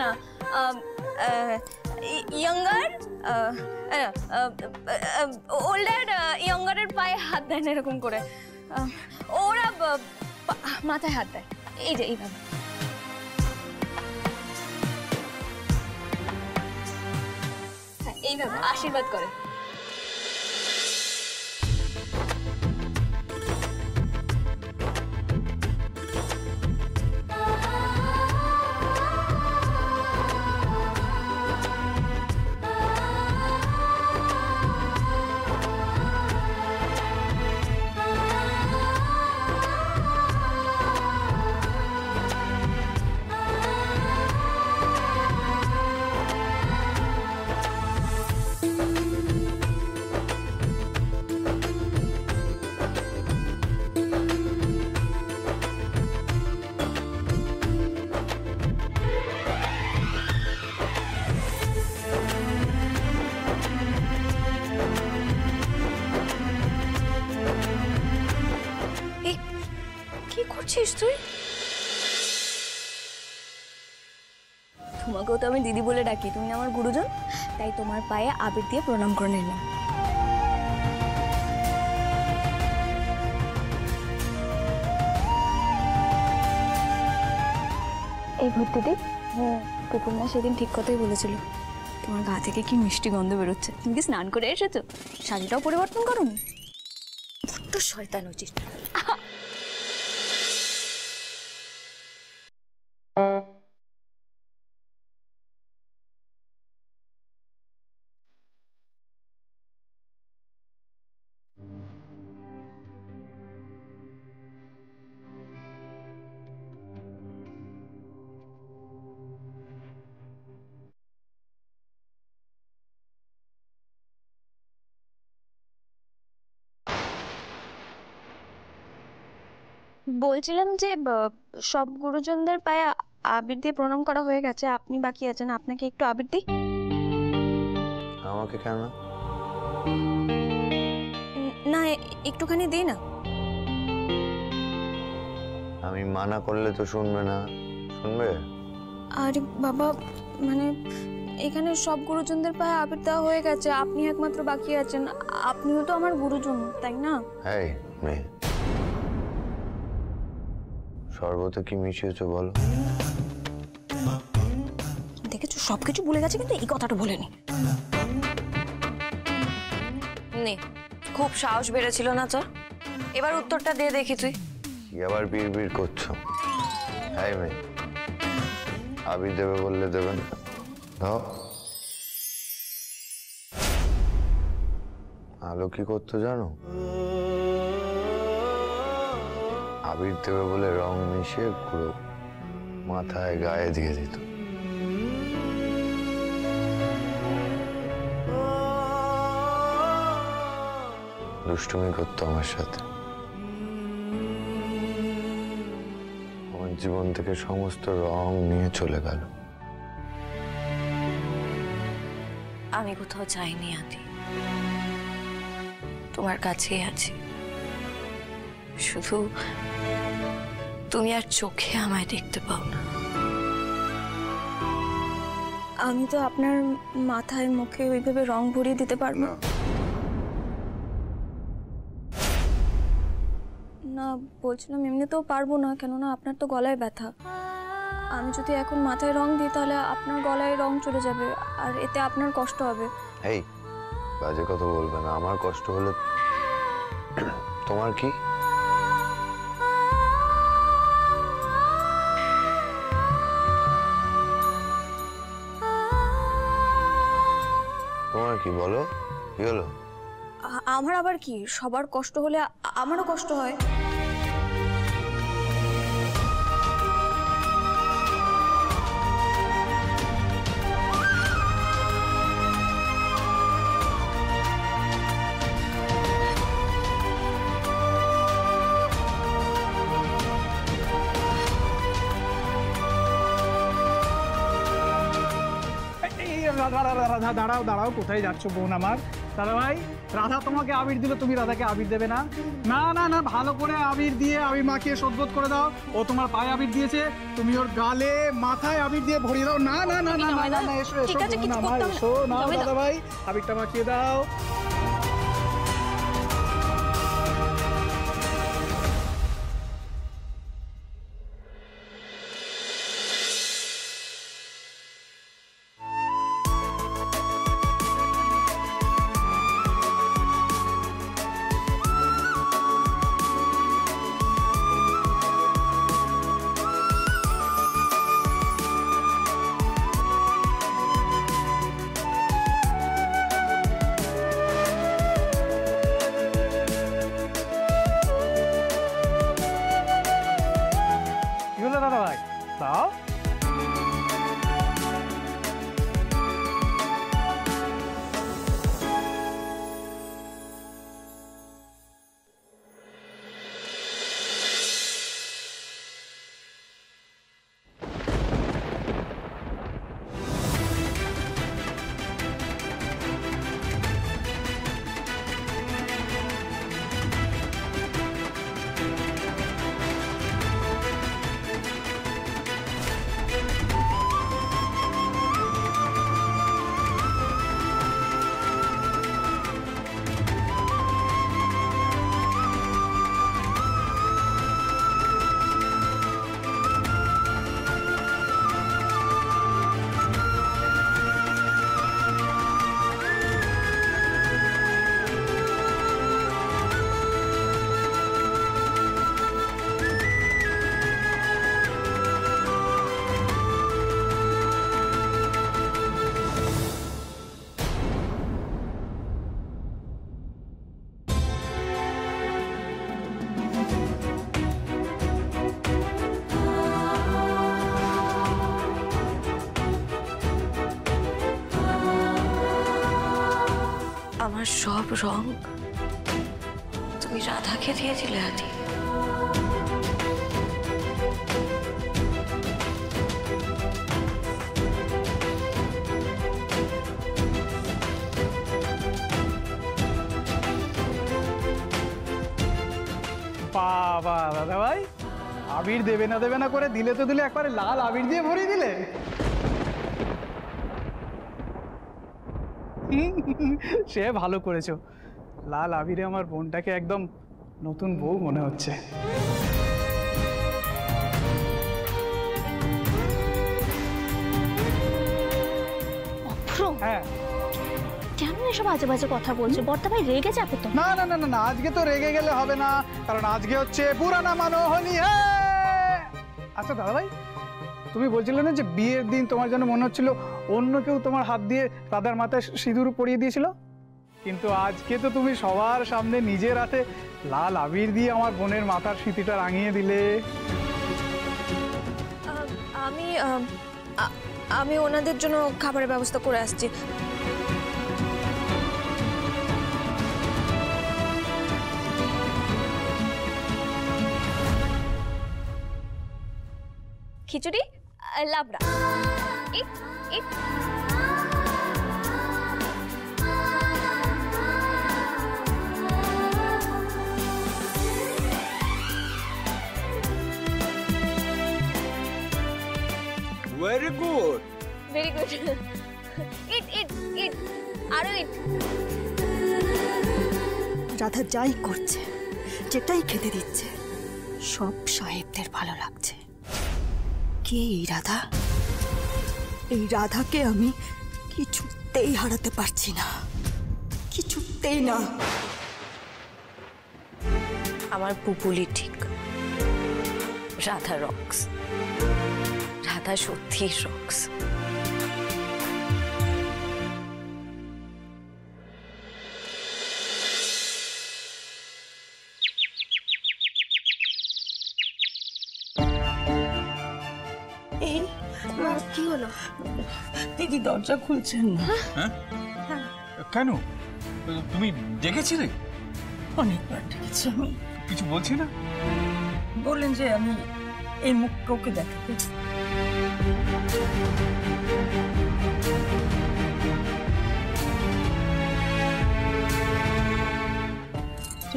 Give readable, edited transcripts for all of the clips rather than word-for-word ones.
না, younger older ইয়াঙ্গারের পায়ে হাত দেয় না এরকম করে, ওরা মাথায় হাত দেয়, এই যে এইভাবে। হ্যাঁ, এইভাবে আশীর্বাদ করে। কি করছিস তুই? তোমাকেও তো আমি দিদি বলে ডাকি, তুমি আমার গুরুজন, তাই তোমার পায়ে আবির দিয়ে প্রণাম করে নিলাম। এই ভর্তি দিদি, পুকুরনা সেদিন ঠিক কথাই বলেছিল, তোমার গা থেকে কি মিষ্টি গন্ধ বেরোচ্ছে। তুমি কি স্নান করে এসেছো? শাড়িটাও পরিবর্তন করোনি? বড্ড শয়তান উচিত। বলছিলাম যে সব গুরুজনদের পায়ে আবির দিয়ে প্রণাম করা হয়ে গেছে, আপনি বাকি আছেন, আপনাকে একটু আবির দিই। আমাকে কেন? না, একটুখানি দিই না। আমি মানা করলে তো শুনবে না, শুনবে? আরে বাবা, মানে এখানে সব গুরুজনদের পায়ে আবির দেওয়া হয়ে গেছে, আপনি একমাত্র বাকি আছেন, আপনিও তো আমার গুরুজন, তাই না? এই মেয়ে, শরবতে কি মিশিয়েছো বলো? দেখেছো সবকিছু ভুলে গেছে, কিন্তু এই কথাটা বলেনি। নে, খুব সাহস বেড়েছিল না তোর? এবার উত্তরটা দিয়ে দেখি তুই। কি আবার বিড় করছো? হ্যাঁ মেয়ে, আবির দেবে বললে দেবেন। দাও। আলো কি করতো জানো? আবির দেবে বলে রং মিশিয়ে পুরো মাথায় গায়ে দিয়ে দিত। দুষ্টুমি করতো আমার সাথে। আমার জীবন থেকে সমস্ত রং নিয়ে চলে গেল। আমি কোথাও যাইনি আদি, তোমার কাছেই আছি। শুধু তুমি আর চোখে আমায় দেখতে পাও না। আমি তো আপনার মাথায় মুখে ওইভাবে রং ভরিয়ে দিতে পারবো না। বলছিলাম এমনিতেও পারবো না, কেননা আপনার তো গলায় ব্যথা। আমি যদি এখন মাথায় রং দিই তাহলে আপনার গলায় রং চলে যাবে, আর এতে আপনার কষ্ট হবে। এই বাজে কথা বলবে না, আমার কষ্ট হলে তোমার কি? তোমার কি বলো, কি হলো? আমার আবার কি, সবার কষ্ট হলে আমারও কষ্ট হয়। দাঁড়াও দাঁড়াও, কোথায় যাচ্ছ বোন আমার? দাদা ভাই, রাধা তোমাকে আবির দিল, তুমি রাধাকে আবির দেবে না? না না না, ভালো করে আবির দিয়ে আবির মাখিয়ে শোধবোধ করে দাও। ও তোমার পায়ে আবির দিয়েছে, তুমি ওর গালে মাথায় আবির দিয়ে ভরিয়ে দাও। না না না না না না, এসো ঠিক এসো আছে, কিছু না করতে হবে না। এসো না যাবে না। দাদা ভাই, আবিরটা মাখিয়ে দাও। কি হলো দাদা ভাই, দাও। আমার সব রং তুমি রাধাকে দিয়ে দিলে আদি। বাবা দাদা ভাই, আবির দেবে না করে দিলে তো দিলে, একবারে লাল আবির দিয়ে ভরিয়ে দিলে। সে ভালো করেছো, লাল আবিরে আমার বোনটাকে একদম নতুন বউ মনে হচ্ছে। হ্যাঁ, কেন এসব আজে বাজে কথা বলছো? বর্তা ভাই রেগে যাবে তো। না না না না না, আজকে তো রেগে গেলে হবে না, কারণ আজকে হচ্ছে পুরানা মানো হোলি। আচ্ছা দাদা ভাই, তুমি বলছিলে না যে বিয়ের দিন তোমার যেন মনে হচ্ছিল অন্য কেউ তোমার হাত দিয়ে রাধার মাথায় সিঁদুর পরিয়ে দিয়েছিল, কিন্তু আজকে তো তুমি সবার সামনে নিজের হাতে লাল আবির দিয়ে আমার বোনের মাথার স্মৃতিটা রাঙিয়ে দিলে। আমি ওনাদের জন্য খাবারের ব্যবস্থা করে আসছি। খিচুড়ি, লাবড়া, eat eat. Very good. Very good. Eat eat eat, আরো ইট। রাধা যাই করছে, যেটাই খেতে দিচ্ছে, সব সাহেবদের ভালো লাগছে। কে এই রাধা? এই রাধাকে আমি কিছুতেই হারাতে পারছি না, কিছুতেই না। আমার পুপুলি ঠিক, রাধা রক্স, রাধা সত্যি রক্স। কি হলো? দিদি দরজা খুলছেন না। হ্যাঁ? কেন? তুমি ডেকেছিলে? অনেকবার ডেকেছি আমি। কিছু বলছি না? বললেন যে আমি এই মুখ কাউকে দেখাতে।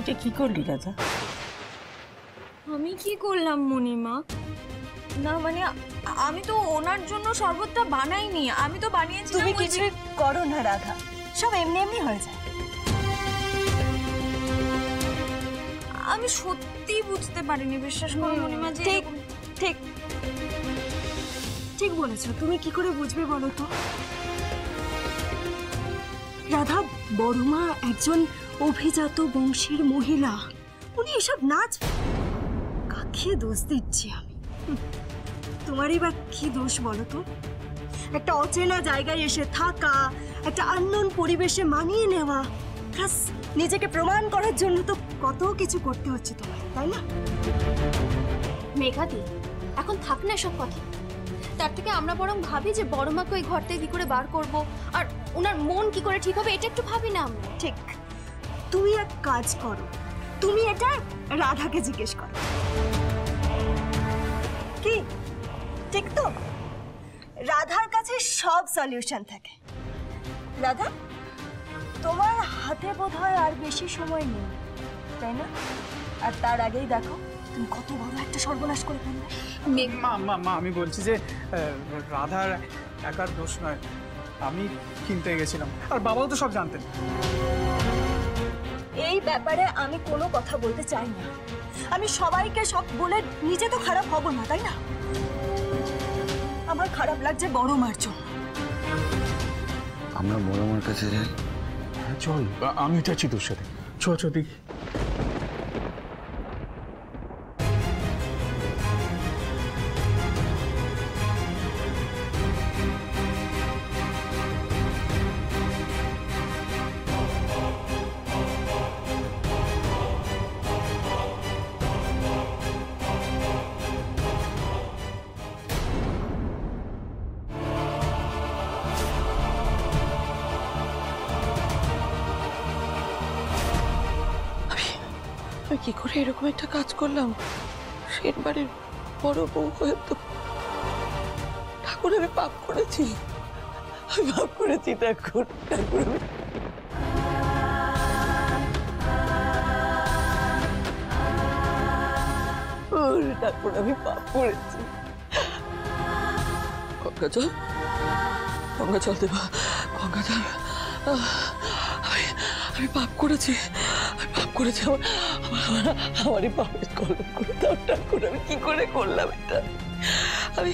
এটা কি করলি রাধা? আমি কি করলাম মণিমা? না মানে আমি তো ওনার জন্য শরবতটা বানাইনি, আমি তো বানিয়েছি। তুমি কিছু করো না রাধা, সব এমনি এমনি হয়ে যায়। আমি সত্যি বুঝতে পারিনি, বিশ্বাস করো মণিমা। যে ঠিক ঠিক ঠিক বলেছো। তুমি কি করে বুঝবে বলো তো? রাধা, বড়মা একজন অভিজাত বংশের মহিলা, উনি এসব নাচ কাকে দোষ দিচ্ছি আমি? তোমারই বা কি দোষ বলো তো? একটা অচেনা জায়গায় এসে থাকা, একটা আননোন পরিবেশে মানিয়ে নেওয়া, প্লাস নিজেকে প্রমাণ করার জন্য তো কত কিছু করতে হচ্ছে তোমায়, তাই না? মেঘাদি, এখন থাক না সব কথা। তার থেকে আমরা বরং ভাবি যে বড় মাকে ওই ঘর থেকে কি করে বার করব, আর ওনার মন কি করে ঠিক হবে, এটা একটু ভাবি না আমরা। ঠিক, তুমি এক কাজ করো, তুমি এটা রাধাকে জিজ্ঞেস করো। কি ঠিক তো? রাধার কাছে সব সলিউশন থাকে। রাধা, তোমার হাতে বোধহয় আর বেশি সময় নেই, তাই না? আর তার আগেই দেখো তুমি কত বড় একটা সর্বনাশ করে ফেললে। মা মা মা আমি বলছি যে রাধার একার দোষ নয়, আমি কিনতে গেছিলাম, আর বাবাও তো সব জানতেন। এই ব্যাপারে আমি কোনো কথা বলতে চাই না। আমি সবাইকে সব বলে নিজে তো খারাপ হব না, তাই না? আমার খারাপ লাগছে বড় মার জন্য। আমরা বড় মার কাছে যাই। হ্যাঁ চল, আমি যাচ্ছি তোর সাথে। চ চ দেখি। আমি কি করে এরকম একটা কাজ করলাম? সেন বাড়ির বড় বউ হয়ে তো ঠাকুর, আমি পাপ করেছি, আমি পাপ করেছি ঠাকুর। ঠাকুর ঠাকুর, আমি পাপ করেছি। গঙ্গা জল, গঙ্গা জল দেবা, গঙ্গা জল। আমি পাপ করেছি, আমি পাপ করেছি। আমারই পাপের কলম করে দাও ঠাকুর। আমি কি করে করলাম এটা? আমি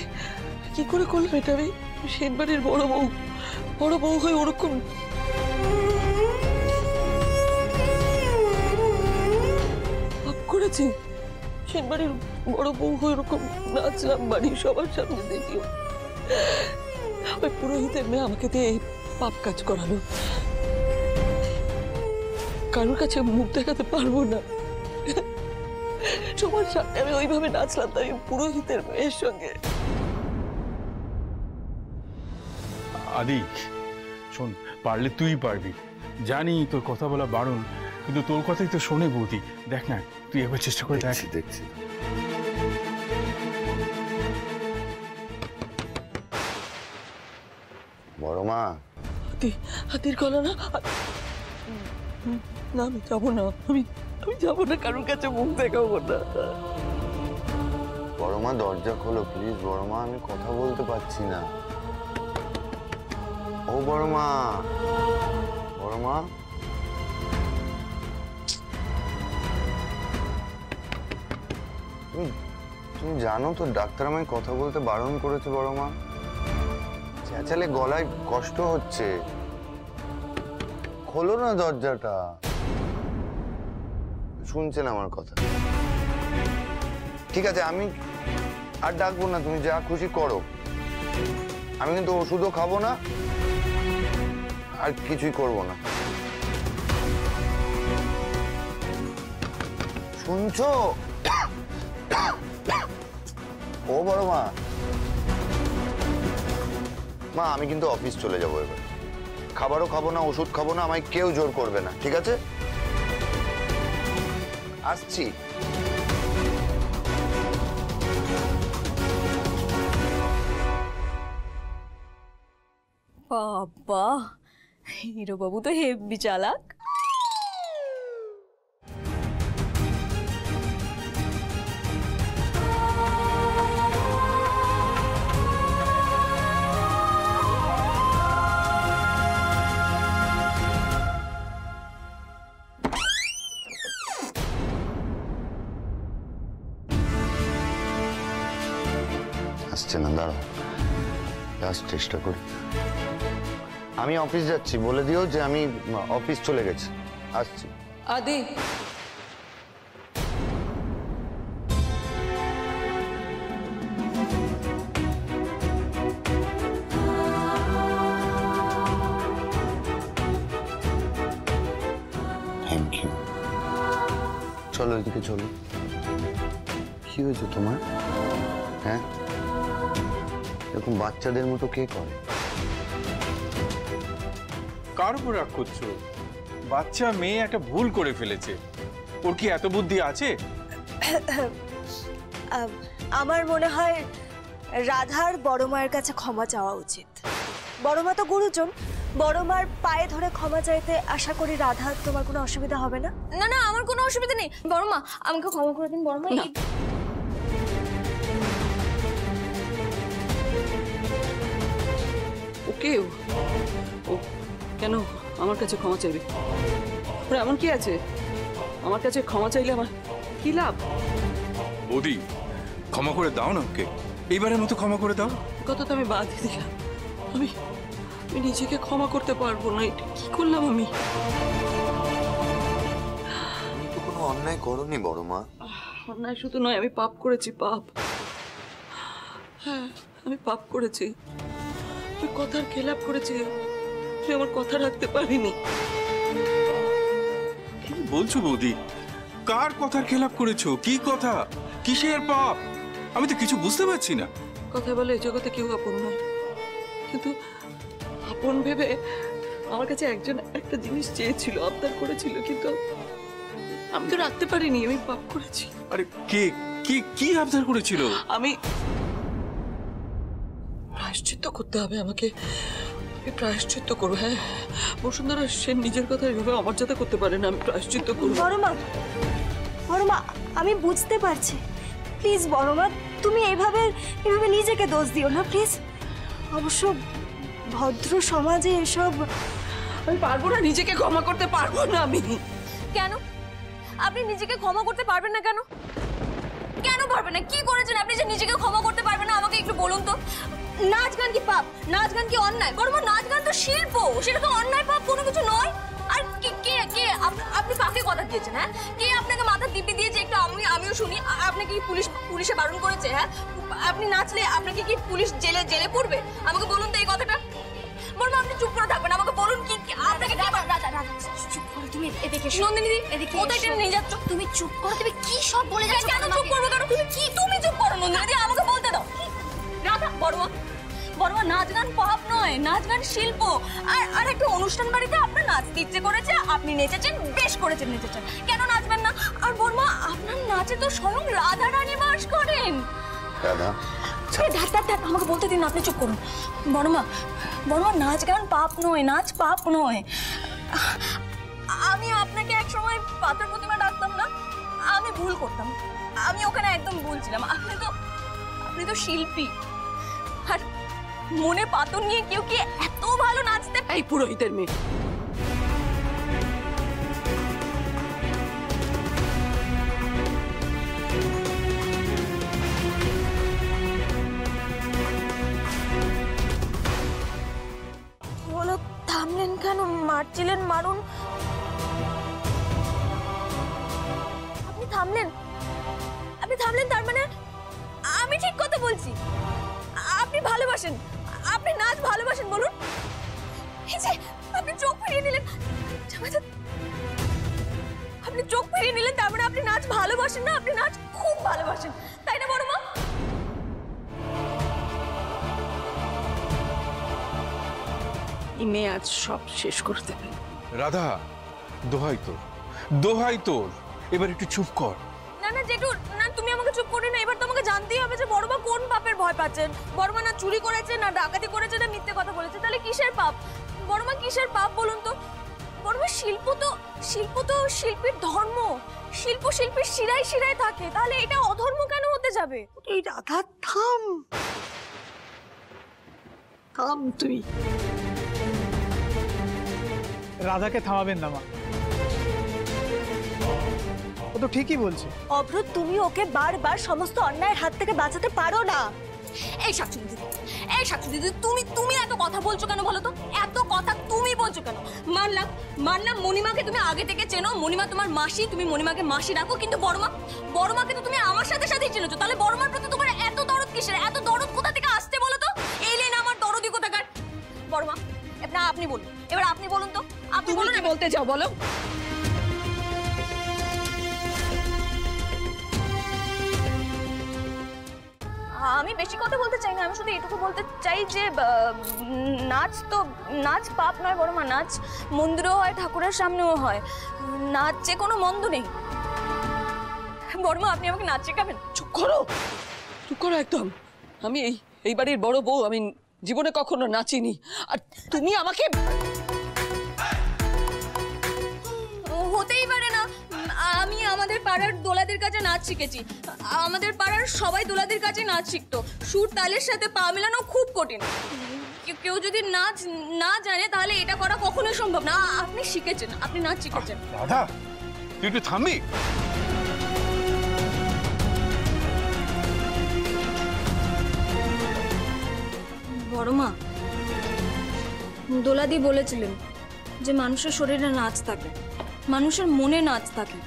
কি করে করলাম এটা? আমি সেনবাড়ির বড় বউ হয়ে ওরকম পাপ করেছি। সেনবাড়ির বড় বউ হয়ে ওরকম নাচলাম বাড়ির সবার সামনে, দেখিও ওই পুরোহিতের মেয়ে আমাকে দিয়ে এই পাপ কাজ করালো। কারোর কাছে মুখ দেখাতে পারবো না, সবার সামনে আমি ওইভাবে নাচলাম, তাই পুরোহিতের মেয়ের সঙ্গে। আদি শোন, পারলে তুই পারবি, জানি তোর কথা বলা বারণ, কিন্তু তোর কথাই তো শোনে বৌদি। দেখ না, তুই একবার চেষ্টা করে দেখ। দেখছি। বড় মা, হাতির গলা না? না, আমি যাবো না, আমি যাবো না, কারোর কাছে মুখ দেখাবো না। বড় মা দরজা খোলো প্লিজ। বড় মা, আমি কথা বলতে পারছি না। ও বড় মা, বড় মা, তুমি জানো তো ডাক্তার আমায় কথা বলতে বারণ করেছে। বড় মা, চেঁচালে গলায় কষ্ট হচ্ছে। খোলো না দরজাটা। শুনছেন আমার কথা? ঠিক আছে, আমি আর ডাকবো না, তুমি যা খুশি করো। আমি কিন্তু ওষুধও খাবো না, আর কিছুই করবো না। শুনছো? ও বড় মা, মা আমি কিন্তু অফিস চলে যাবো এবার। খাবারও খাবো না, ওষুধ খাবো না, আমায় কেউ জোর করবে না, ঠিক আছে? আসছি। বাবা, হিরো বাবু তো হেব্বি চালাক। আসছে না, দাঁড়াও লাস্ট চেষ্টা করি। আমি অফিস যাচ্ছি, বলে দিও যে আমি অফিস চলে গেছি, আসছি। আদি, থ্যাংক ইউ। চলো এদিকে চলো। কি হয়েছে তোমার? হ্যাঁ, এরকম বাচ্চাদের মতো কে করে? কার উপর রাগ করছো? বাচ্চা মেয়ে একটা ভুল করে ফেলেছে, ওর কি এত বুদ্ধি আছে? আমার মনে হয় রাধার বড় মায়ের কাছে ক্ষমা চাওয়া উচিত। বড় মা তো গুরুজন, বড় মার পায়ে ধরে ক্ষমা চাইতে আশা করি রাধা তোমার কোনো অসুবিধা হবে না। না না, আমার কোনো অসুবিধা নেই। বড় মা, আমাকে ক্ষমা করে দিন বড় মা। ওকে ও কেন আমার কাছে ক্ষমা চাইবে? ওর এমন কি আছে? আমার কাছে ক্ষমা চাইলে আমার কি লাভ? বৌদি, ক্ষমা করে দাও না ওকে, এইবারের মতো ক্ষমা করে দাও। কত তো আমি বাদ দিলাম, আমি নিজেকে ক্ষমা করতে পারবো না। এটা কি করলাম আমি? তুমি তো কোনো অন্যায় করোনি বড় মা। অন্যায় শুধু নয়, আমি পাপ করেছি, পাপ। হ্যাঁ, আমি পাপ করেছি, আমি কথার খেলাপ করেছি, আমি আমার কথা রাখতে পারিনি। কি বলছো বৌদি? কার কথার খেলাপ করেছো? কি কথা? কিসের পাপ? আমি তো কিছু বুঝতে পারছি না। কথা বলে এই জগতে কেউ আপন নয়, কিন্তু আপন ভেবে আমার কাছে একজন একটা জিনিস চেয়েছিল, আবদার করেছিল, কিন্তু আমি তো রাখতে পারিনি। আমি পাপ করেছি। আরে কে কি কি আবদার করেছিল? আমি প্রায়শ্চিত্ত করতে হবে আমাকে। আমি প্রায়শ্চিত্ত করবো। হ্যাঁ, বসুন্ধরা সেন নিজের কথা এভাবে অমর্যাদা করতে পারে না। আমি প্রায়শ্চিত্ত করবো। বড় মা, আমি বুঝতে পারছি। প্লিজ বড় মা, তুমি এভাবে নিজেকে দোষ দিও না প্লিজ। অবশ্য ভদ্র সমাজে এসব আমি পারবো না, নিজেকে ক্ষমা করতে পারবো না আমি। কেন আপনি নিজেকে ক্ষমা করতে পারবেন না? কেন কেন পারবেন না? কি করেছেন আপনি যে নিজেকে ক্ষমা করতে পারবেন না? আমাকে একটু বলুন তো। নাচ গান কি পাপ? নাচ গান কি অন্যায়? বরং নাচ গান তো শিল্প, সেটা তো অন্যায় পাপ কোনো কিছু নয়। আর কে কে কে আপনি কাকে কথা দিয়েছেন? হ্যাঁ, কে আপনাকে মাথা টিপে দিয়েছে একটু আমিও শুনি? আপনাকে কি পুলিশে বারণ করেছে? হ্যাঁ, আপনি নাচলে আপনাকে কি পুলিশ জেলে পড়বে? আমাকে বলুন তো এই কথাটা। বরং আপনি চুপ করে থাকবেন, আমাকে বলুন কি আপনাকে চুপ করো তুমি, এদিকে এসো। নন্দিনী দি, এদিকে কোথায় টেনে নিয়ে যাচ্ছ? তুমি চুপ করো, তুমি কি সব বলে যাচ্ছ? কেন চুপ করবো? কেন তুমি চুপ করো নন্দিনী দি, আমাকে বলতে দাও। রাধা, বড় মা, নাচ গান পাপ নয়, নাচ গান শিল্প। আর একটা অনুষ্ঠান বাড়িতে আপনার নাচতে ইচ্ছে করেছে, আপনি নেচেছেন, বেশ করেছেন, নেচেছেন, কেন নাচবেন না? আর বর্মা, আপনার নাচে তো স্বয়ং রাধা রানী বাস করেন। রাধা, আমাকে বলতে দিন, আপনি চুপ করুন। বড়মা, নাচ গান পাপ নয়, নাচ পাপ নয়। আমি আপনাকে একসময় পাথর প্রতিমা ডাকতাম না, আমি ভুল করতাম, আমি ওখানে একদম ভুল ছিলাম। আপনি তো শিল্পী, আর মনে পাথর নিয়ে কেউ কি এত ভালো নাচতে? এই পুরোহিতের মেয়ে, বলো, থামলেন কেন? মারছিলেন, মারুন। আপনি থামলেন, তার মানে আমি ঠিক কথা বলছি। আপনি ভালোবাসেন, আপনি নাচ ভালোবাসেন, বলুন। এই যে আপনি চোখ ফিরিয়ে নিলেন, আপনি চোখ ফিরিয়ে নিলেন, তার মানে আপনি নাচ ভালোবাসেন না? আপনি নাচ খুব ভালোবাসেন, তাই না বড় মা? এই মেয়ে আজ সব শেষ করে দেবে। রাধা, দোহাই তোর, এবার একটু চুপ কর। না জেঠু, না তুমি আমাকে চুপ করে না। এবার তো আমাকে জানতেই হবে যে বড়মা কোন পাপের ভয় পাচ্ছেন। বড়মা না চুরি করেছে, না ডাকাতি করেছে, না মিথ্যে কথা বলেছে, তাহলে কিসের পাপ? বড়মা কিসের পাপ বলুন তো? বড়মা, শিল্প তো শিল্পীর ধর্ম, শিল্প শিল্পীর শিরায় শিরায় থাকে, তাহলে এটা অধর্ম কেন হতে যাবে? এই রাধা, থাম তুই। রাধাকে থামাবেন না মা, ও তো ঠিকই বলছে। অভ্র, তুমি ওকে বারবার সমস্ত অন্যায়ের হাত থেকে বাঁচাতে পারো না। এই শাকচুনি দিদি, এই শাকচুনি দিদি, তুমি তুমি এত কথা বলছো কেন বলো তো? এত কথা তুমি বলছো কেন? মানলাম মানলাম মণিমাকে তুমি আগে থেকে চেনো, মণিমা তোমার মাসি, তুমি মণিমাকে মাসি রাখো, কিন্তু বড়মাকে তো তুমি আমার সাথে সাথেই চেনেছো, তাহলে বড়মার প্রতি তোমার এত দরদ কিসের? এত দরদ কোথা থেকে আসছে বলো তো? এলেন আমার দরদি কোথাকার। বড়মা না, আপনি বলুন, এবার আপনি বলুন তো, আপনি তুমি বলুন। কি বলতে চাও বলো? আমি বেশি কথা বলতে চাই না, আমি শুধু এটুকু বলতে চাই যে নাচ পাপ নয় বড়মা, নাচ মন্দিরেও হয়, ঠাকুরের সামনেও হয়, নাচ যে কোনো মন্দ নেই। বড়মা আপনি আমাকে নাচ শেখাবেন? চুপ করো একদম। আমি এই বাড়ির বড় বউ, আমি জীবনে কখনো নাচিনি। আর তুমি আমাকে হতেই পারে না। আমি আমাদের পাড়ার দোলাদের কাছে নাচ শিখেছি, আমাদের পাড়ার সবাই দোলাদের কাছে নাচ শিখতো। সুর তালের সাথে পা মেলানো খুব কঠিন, কেউ যদি নাচ না জানে তাহলে এটা করা কখনোই সম্ভব না। আপনি শিখেছেন, আপনি নাচ শিখেছেন। রাধা, তুই একটু থামবি? বড়মা, দোলাদি বলেছিলেন যে মানুষের শরীরে নাচ থাকে, মানুষের মনে নাচ থাকে।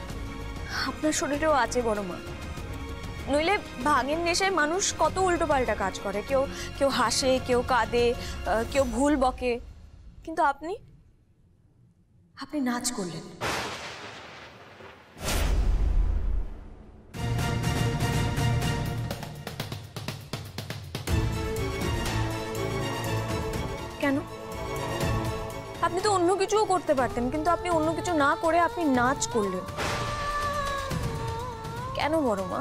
আপনার শরীরেও আছে বড়মা, নইলে ভাঙের নেশায় মানুষ কত উল্টোপাল্টা কাজ করে, কেউ হাসে, কেউ কাঁদে, কেউ ভুল বকে, কিন্তু আপনি নাচ করলেন। কেন? আপনি তো অন্য কিছুও করতে পারতেন, কিন্তু আপনি অন্য কিছু না করে আপনি নাচ করলেন কেন বড়মা?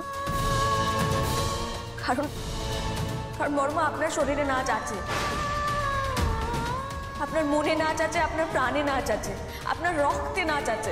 কারণ বড়মা আপনার শরীরে নাচ আছে, আপনার মনে নাচ আছে, আপনার প্রাণে নাচ আছে, আপনার রক্তে নাচ আছে।